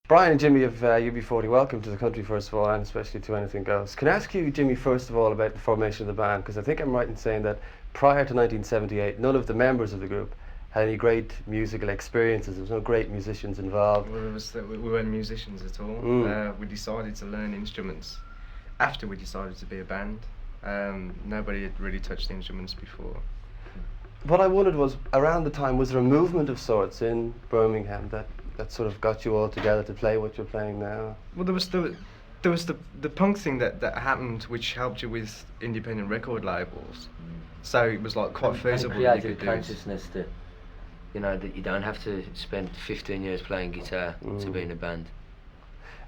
Brian and Jimmy of UB40, welcome to the country first of all, and especially to Anything Goes. Can I ask you, Jimmy, first of all about the formation of the band? Because I think I'm right in saying that prior to 1978, none of the members of the group had any great musical experiences. There was no great musicians involved. We weren't musicians at all. We decided to learn instruments after we decided to be a band. Nobody had really touched instruments before. What I wondered was, around the time, was there a movement of sorts in Birmingham that sort of got you all together to play what you're playing now? Well, there was the punk thing that happened, which helped you with independent record labels. So it was like quite feasible. And creative consciousness that, you know, that you don't have to spend 15 years playing guitar to be in a band.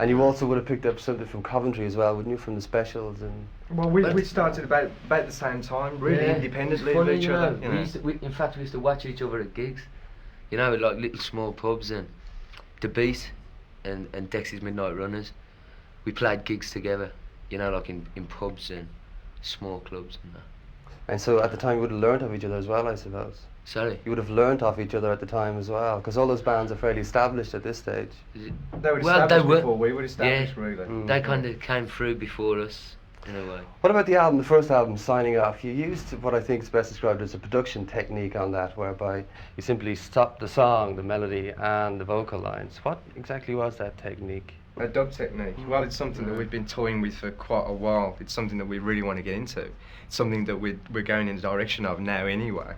And you also would have picked up something from Coventry as well, wouldn't you, from the Specials? And well, we started about the same time, really independently of each other. You know. In fact, we used to watch each other at gigs, you know, like little small pubs and The Beat and Dexys Midnight Runners. We played gigs together, you know, like in pubs and small clubs and that. And so at the time you would have learnt off each other as well, I suppose. Sorry? You would have learnt off each other at the time as well, because all those bands are fairly established at this stage. They were established before we were established, really. They kind of came through before us, in a way. What about the album, the first album, Signing Off? You used what I think is best described as a production technique on that, whereby you simply stopped the song, the melody and the vocal lines. What exactly was that technique? A dub technique. Well, it's something that we've been toying with for quite a while. It's something that we really want to get into. It's something that we're going in the direction of now anyway.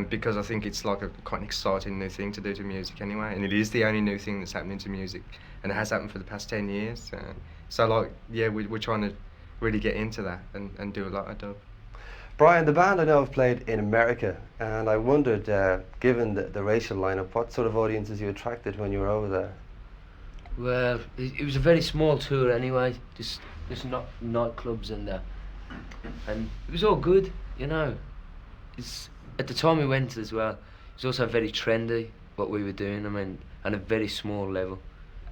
Because I think it's like a quite an exciting new thing to do to music anyway, and it is the only new thing that's happening to music, and it has happened for the past 10 years. So like, yeah, we're trying to really get into that and do a lot of dub. Brian, the band I know have played in America, and I wondered, given the racial lineup, what sort of audiences you attracted when you were over there? Well, it was a very small tour anyway, just nightclubs and that, and it was all good, you know. At the time we went as well, it was also very trendy what we were doing. I mean, on a very small level,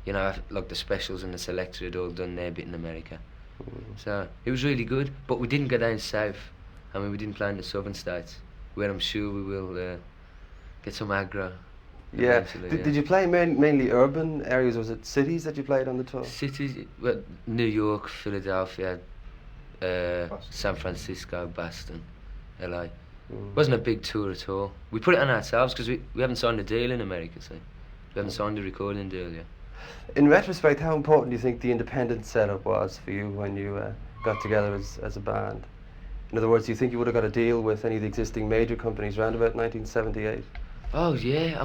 you know, like the Specials and the Selector had all done their bit in America. So it was really good, but we didn't go down south. I mean, we didn't play in the southern states, where I'm sure we will get some aggro. Yeah. Did you play mainly urban areas? Was it cities that you played on the tour? Cities, well, New York, Philadelphia, San Francisco, Boston, LA. It wasn't a big tour at all. We put it on ourselves because we haven't signed a deal in America, so we haven't signed a recording deal yet. In retrospect, how important do you think the independent setup was for you when you got together as a band? In other words, do you think you would have got a deal with any of the existing major companies around about 1978? Oh yeah,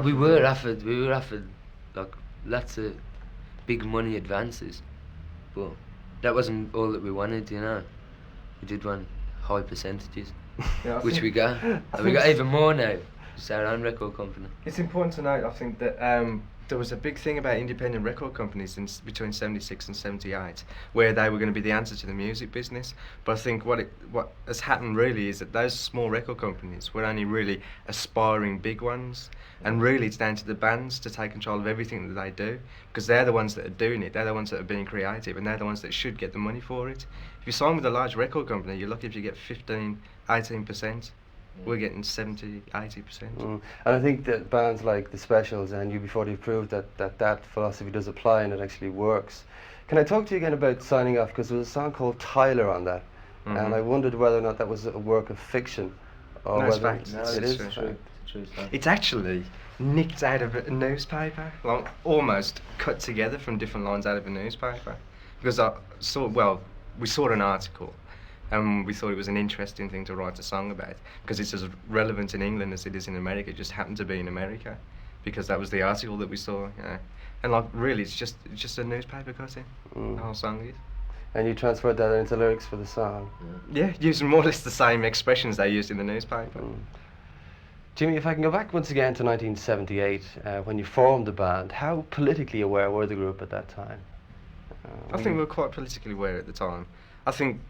we were offered like lots of big money advances, but that wasn't all that we wanted, you know. We did want high percentages. Yeah, which we got, and we got even more now. It's our own record company. It's important to note, I think, that there was a big thing about independent record companies between 76 and 78, where they were going to be the answer to the music business. But I think what has happened really is that those small record companies were only really aspiring big ones, and really it's down to the bands to take control of everything that they do, because they're the ones that are doing it, they're the ones that are being creative, and they're the ones that should get the money for it. If you sign with a large record company, you're lucky if you get 15-18%. We're getting 70-80%. And I think that bands like the Specials and UB40 proved that philosophy does apply and it actually works. Can I talk to you again about Signing Off? Because there was a song called Tyler on that, and I wondered whether or not that was a work of fiction. Or no, whether it's fact. it is true. It's actually nicked out of a newspaper, like almost cut together from different lines out of a newspaper. Because we saw an article, and we thought it was an interesting thing to write a song about, because it's as relevant in England as it is in America. It just happened to be in America, because that was the article that we saw. Yeah. And like really, it's just a newspaper cutting. The whole song is. And you transferred that into lyrics for the song. Yeah, using more or less the same expressions they used in the newspaper. Jimmy, if I can go back once again to 1978, when you formed the band, how politically aware were the group at that time? I think we were quite politically aware at the time. I think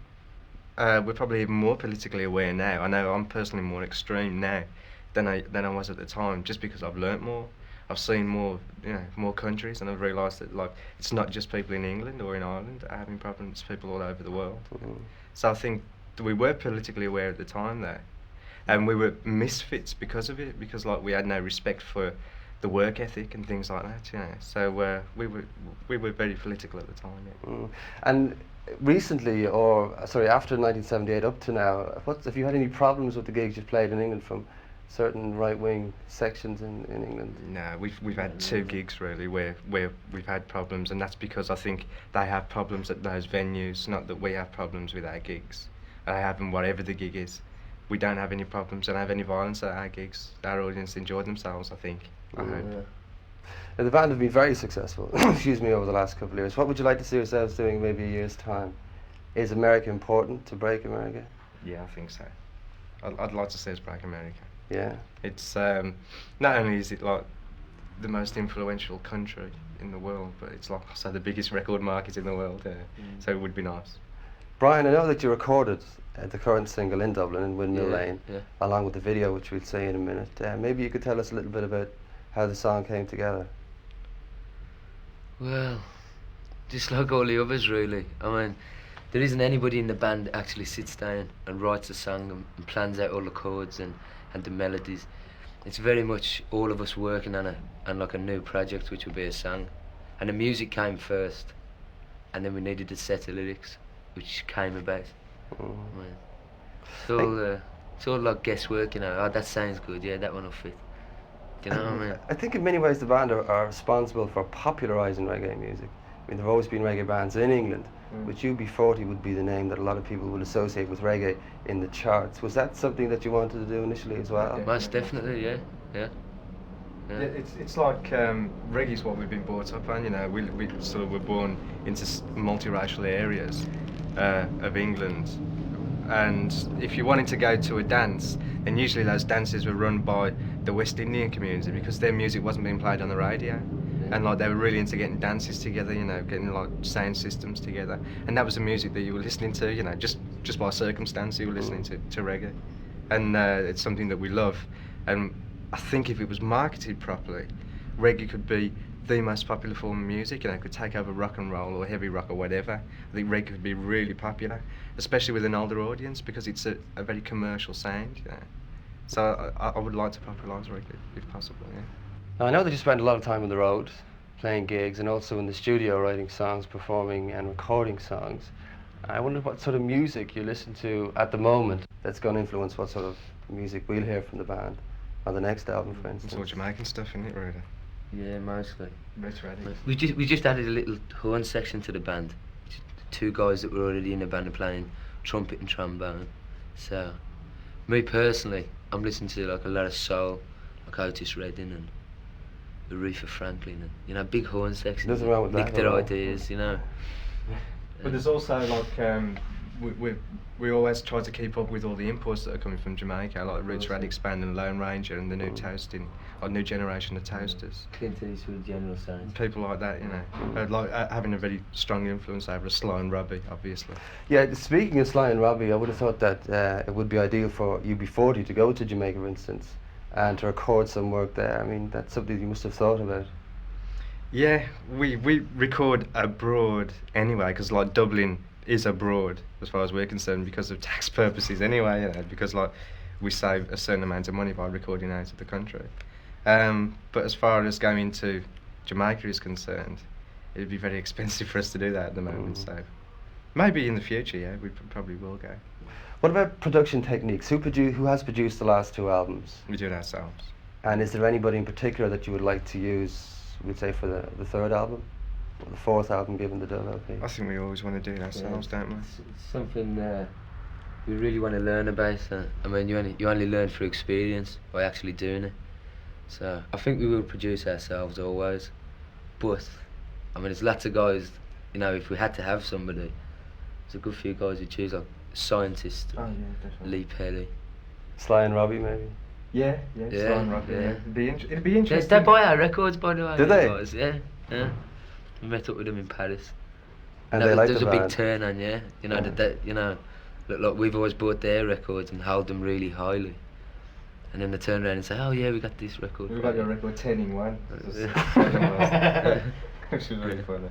we're probably even more politically aware now. I know I'm personally more extreme now than I was at the time, just because I've learnt more. I've seen more, more countries, and I've realised that like it's not just people in England or in Ireland that are having problems. It's people all over the world. So I think that we were politically aware at the time there, and we were misfits because of it. Because like we had no respect for the work ethic and things like that. You know, so we were very political at the time. Yeah. And recently, or sorry, after 1978 up to now, have you had any problems with the gigs you've played in England from certain right-wing sections in England? No, we've had 2 gigs really where we've had problems, and that's because I think they have problems at those venues, not that we have problems with our gigs. They have them whatever the gig is. We don't have any problems, don't have any violence at our gigs. Our audience enjoyed themselves, I think. I hope. Now, the band have been very successful, excuse me, over the last couple of years. What would you like to see yourselves doing maybe a year's time? Is America important to break America? Yeah, I think so. I'd like to see us break America. Yeah. It's not only is it like the most influential country in the world, but it's like also the biggest record market in the world. So it would be nice. Brian, I know that you recorded the current single in Dublin, in Windmill Lane, yeah. along with the video, which we'll see in a minute. Maybe you could tell us a little bit about how the song came together. Well, just like all the others really. I mean, there isn't anybody in the band that actually sits down and writes a song and plans out all the chords and the melodies. It's very much all of us working on like a new project, which would be a song. And the music came first, and then we needed a set of lyrics, which came about. I mean, it's all like guesswork, you know. Oh, that sounds good, yeah, that one will fit. Do you know what I mean? I think in many ways the band are responsible for popularising reggae music. I mean, there have always been reggae bands in England, which UB40 would be the name that a lot of people would associate with reggae in the charts. Was that something that you wanted to do initially as well? Most definitely, yeah. Yeah, it's like reggae's what we've been brought up on. You know, we sort of were born into multiracial areas of England, and if you wanted to go to a dance, then usually those dances were run by the West Indian community because their music wasn't being played on the radio. And like they were really into getting dances together, you know, getting like sound systems together, and that was the music that you were listening to, you know, just by circumstance you were listening to reggae, and it's something that we love. And I think if it was marketed properly, reggae could be the most popular form of music. You know, it could take over rock and roll or heavy rock or whatever. I think reggae could be really popular, especially with an older audience because it's a very commercial sound. You know, so I would like to popularise reggae if possible. Yeah. Now, I know that you spend a lot of time on the road, playing gigs, and also in the studio writing songs, performing and recording songs. I wonder what sort of music you listen to at the moment that's going to influence what sort of music we'll hear from the band on the next album, for instance. It's all Jamaican stuff, isn't it, really? Yeah, mostly. Ready. We just added a little horn section to the band. 2 guys that were already in the band are playing trumpet and trombone. So, me personally, I'm listening to like a lot of soul, like Otis Redding and Aretha Franklin, and you know, big horn sections. Nothing wrong with that. Lick their ideas, you know. But there's also like we always try to keep up with all the imports that are coming from Jamaica, like Roots Radix Band and Lone Ranger and the new toasting, or new generation of toasters. Clint Eastwood, General Sound. People like that, you know, like having a very strong influence over Sly and Robbie, obviously. Yeah, speaking of Sly and Robbie, I would have thought that it would be ideal for UB40 to go to Jamaica, for instance, and to record some work there. I mean, that's something you must have thought about. Yeah, we record abroad anyway, because like Dublin is abroad as far as we're concerned because of tax purposes anyway, you know, because like we save a certain amount of money by recording out of the country. But as far as going to Jamaica is concerned, it'd be very expensive for us to do that at the moment, so maybe in the future, yeah, we probably will go. What about production techniques? Who has produced the last 2 albums? We do it ourselves. And is there anybody in particular that you would like to use, we'd say, for the 3rd album? Or the 4th album, given the double LP? I think we always want to do it ourselves, don't we? It's something we really want to learn about. I mean, you only learn through experience by actually doing it. So I think we will produce ourselves always. But I mean, there's lots of guys. You know, if we had to have somebody, there's a good few guys who choose, like Scientist, Lee Pelly. Sly and Robbie, maybe? Yeah, Sly and Robbie. Yeah. It'd be interesting. They buy our records, by the way. Do they? Guys. Yeah. We met up with them in Paris. And they like the There's a band. big turn on, yeah. You know, that you know, look, we've always bought their records and held them really highly. And then they turn around and say, "Oh yeah, we got this record." We got your record 10 in 1. Which was really funny.